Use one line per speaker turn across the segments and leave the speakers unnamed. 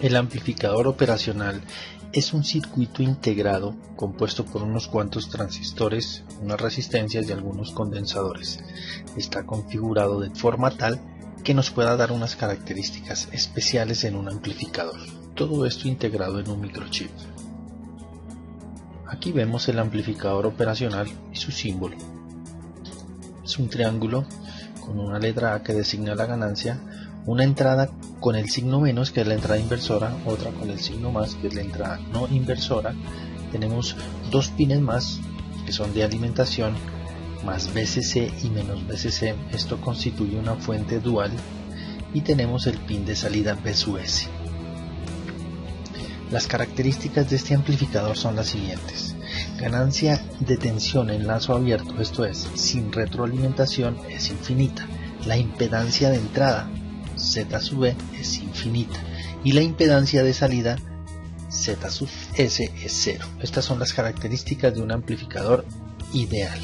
El amplificador operacional es un circuito integrado compuesto por unos cuantos transistores, unas resistencias y algunos condensadores. Está configurado de forma tal que nos pueda dar unas características especiales en un amplificador. Todo esto integrado en un microchip. Aquí vemos el amplificador operacional y su símbolo. Es un triángulo con una letra A que designa la ganancia, una entrada con el signo menos, que es la entrada inversora, otra con el signo más, que es la entrada no inversora. Tenemos dos pines más que son de alimentación, más VCC y menos VCC. Esto constituye una fuente dual, y tenemos el pin de salida V/S. Las características de este amplificador son las siguientes: ganancia de tensión en lazo abierto, esto es, sin retroalimentación, es infinita. La impedancia de entrada Z/E es infinita y la impedancia de salida Z/S es 0. Estas son las características de un amplificador ideal.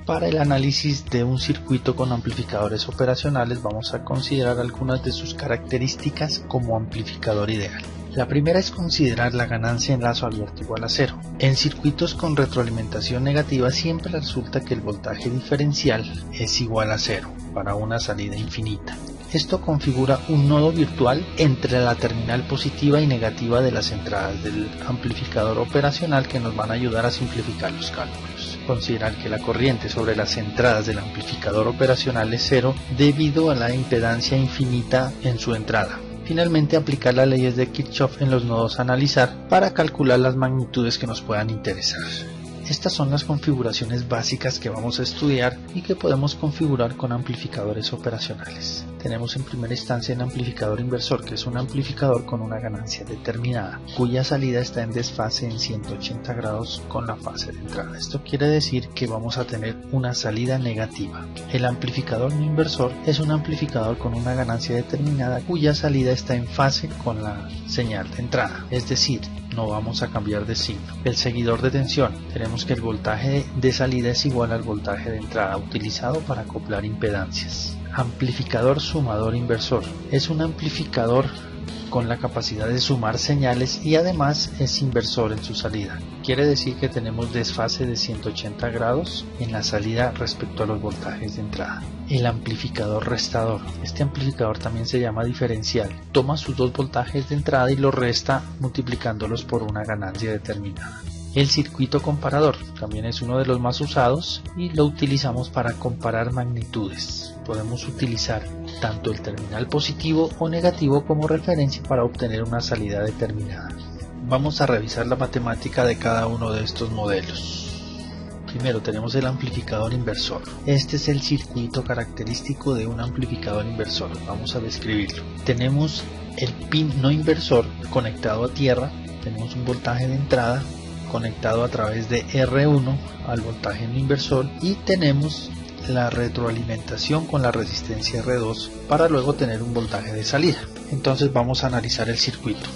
Para el análisis de un circuito con amplificadores operacionales vamos a considerar algunas de sus características como amplificador ideal. La primera es considerar la ganancia en lazo abierto igual a 0. En circuitos con retroalimentación negativa siempre resulta que el voltaje diferencial es igual a 0 para una salida infinita. Esto configura un nodo virtual entre la terminal positiva y negativa de las entradas del amplificador operacional, que nos van a ayudar a simplificar los cálculos. Considerar que la corriente sobre las entradas del amplificador operacional es 0 debido a la impedancia infinita en su entrada. Finalmente, aplicar las leyes de Kirchhoff en los nodos a analizar para calcular las magnitudes que nos puedan interesar. Estas son las configuraciones básicas que vamos a estudiar y que podemos configurar con amplificadores operacionales. Tenemos en primera instancia el amplificador inversor, que es un amplificador con una ganancia determinada, cuya salida está en desfase en 180 grados con la fase de entrada. Esto quiere decir que vamos a tener una salida negativa. El amplificador no inversor es un amplificador con una ganancia determinada, cuya salida está en fase con la señal de entrada, es decir, no vamos a cambiar de signo. El seguidor de tensión, tenemos que el voltaje de salida es igual al voltaje de entrada utilizado para acoplar impedancias. Amplificador sumador inversor, es un amplificador con la capacidad de sumar señales y además es inversor en su salida. Quiere decir que tenemos desfase de 180 grados en la salida respecto a los voltajes de entrada. El amplificador restador, este amplificador también se llama diferencial, toma sus dos voltajes de entrada y los resta multiplicándolos por una ganancia determinada. El circuito comparador también es uno de los más usados y lo utilizamos para comparar magnitudes. Podemos utilizar tanto el terminal positivo o negativo como referencia para obtener una salida determinada. Vamos a revisar la matemática de cada uno de estos modelos. Primero tenemos el amplificador inversor. Este es el circuito característico de un amplificador inversor. Vamos a describirlo. Tenemos el pin no inversor conectado a tierra. Tenemos un voltaje de entrada conectado a través de R1 al voltaje no inversor y tenemos la retroalimentación con la resistencia R2 para luego tener un voltaje de salida. Entonces vamos a analizar el circuito.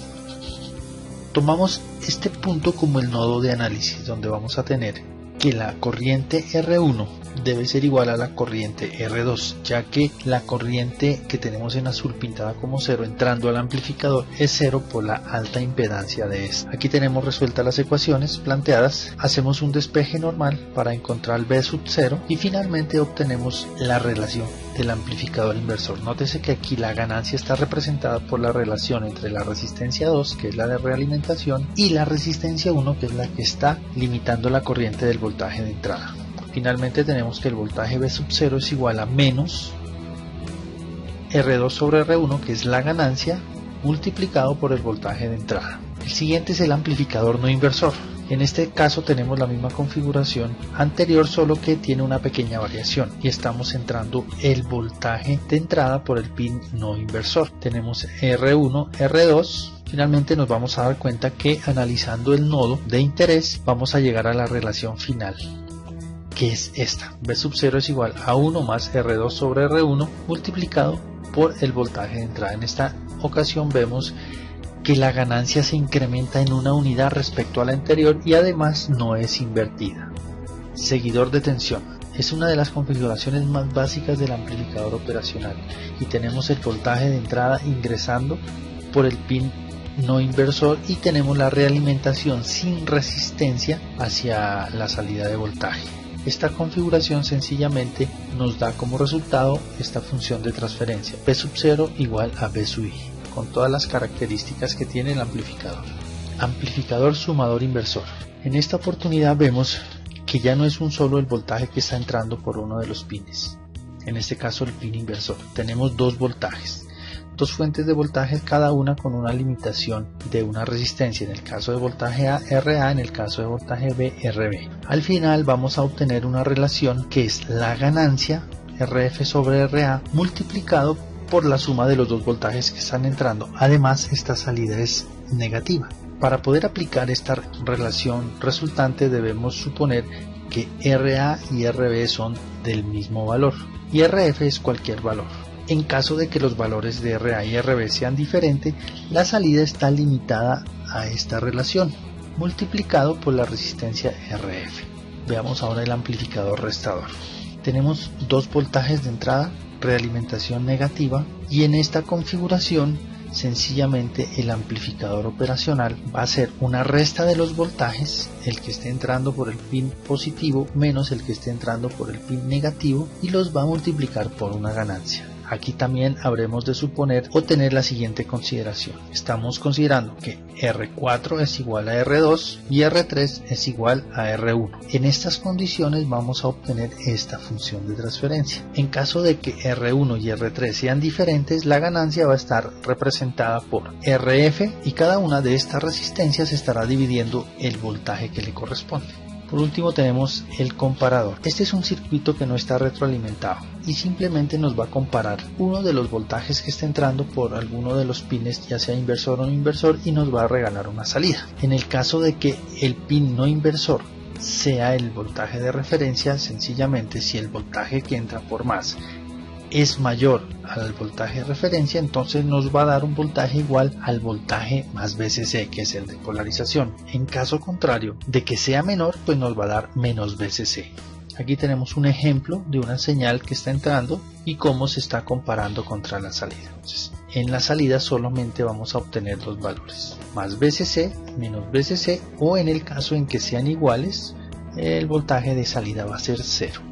Tomamos este punto como el nodo de análisis, donde vamos a tener que la corriente R1 debe ser igual a la corriente R2, ya que la corriente que tenemos en azul pintada como 0 entrando al amplificador es 0 por la alta impedancia de esta. Aquí tenemos resueltas las ecuaciones planteadas, hacemos un despeje normal para encontrar V0 y finalmente obtenemos la relación del amplificador inversor. Nótese que aquí la ganancia está representada por la relación entre la resistencia 2, que es la de realimentación, y la resistencia 1, que es la que está limitando la corriente del voltaje de entrada. Finalmente tenemos que el voltaje V0 es igual a menos R2 sobre R1, que es la ganancia, multiplicado por el voltaje de entrada. El siguiente es el amplificador no inversor. En este caso tenemos la misma configuración anterior, solo que tiene una pequeña variación y estamos entrando el voltaje de entrada por el pin no inversor. Tenemos R1, R2. Finalmente nos vamos a dar cuenta que analizando el nodo de interés vamos a llegar a la relación final, que es esta. V0 es igual a 1 más R2 sobre R1 multiplicado por el voltaje de entrada. En esta ocasión vemos que la ganancia se incrementa en una unidad respecto a la anterior y además no es invertida. Seguidor de tensión. Es una de las configuraciones más básicas del amplificador operacional y tenemos el voltaje de entrada ingresando por el pin no inversor y tenemos la realimentación sin resistencia hacia la salida de voltaje. Esta configuración sencillamente nos da como resultado esta función de transferencia P sub 0 igual a B sub I, con todas las características que tiene el amplificador. Amplificador sumador inversor. En esta oportunidad vemos que ya no es un solo el voltaje que está entrando por uno de los pines, en este caso el pin inversor. Tenemos dos voltajes, dos fuentes de voltaje, cada una con una limitación de una resistencia, en el caso de voltaje A, RA, en el caso de voltaje B, RB. Al final vamos a obtener una relación que es la ganancia RF sobre RA multiplicado por la suma de los dos voltajes que están entrando. Además, esta salida es negativa. Para poder aplicar esta relación resultante debemos suponer que RA y RB son del mismo valor y RF es cualquier valor. En caso de que los valores de RA y RB sean diferentes, la salida está limitada a esta relación, multiplicado por la resistencia RF. Veamos ahora el amplificador restador. Tenemos dos voltajes de entrada, realimentación negativa, y en esta configuración sencillamente el amplificador operacional va a hacer una resta de los voltajes, el que esté entrando por el pin positivo menos el que esté entrando por el pin negativo, y los va a multiplicar por una ganancia. Aquí también habremos de suponer o tener la siguiente consideración. Estamos considerando que R4 es igual a R2 y R3 es igual a R1. En estas condiciones vamos a obtener esta función de transferencia. En caso de que R1 y R3 sean diferentes, la ganancia va a estar representada por RF y cada una de estas resistencias estará dividiendo el voltaje que le corresponde. Por último tenemos el comparador. Este es un circuito que no está retroalimentado y simplemente nos va a comparar uno de los voltajes que está entrando por alguno de los pines, ya sea inversor o no inversor, y nos va a regalar una salida. En el caso de que el pin no inversor sea el voltaje de referencia, sencillamente si el voltaje que entra por más es mayor al voltaje de referencia, entonces nos va a dar un voltaje igual al voltaje más VCC, que es el de polarización. En caso contrario de que sea menor, pues nos va a dar menos VCC. Aquí tenemos un ejemplo de una señal que está entrando y cómo se está comparando contra la salida. Entonces, en la salida solamente vamos a obtener dos valores, más VCC, menos VCC, o en el caso en que sean iguales, el voltaje de salida va a ser 0.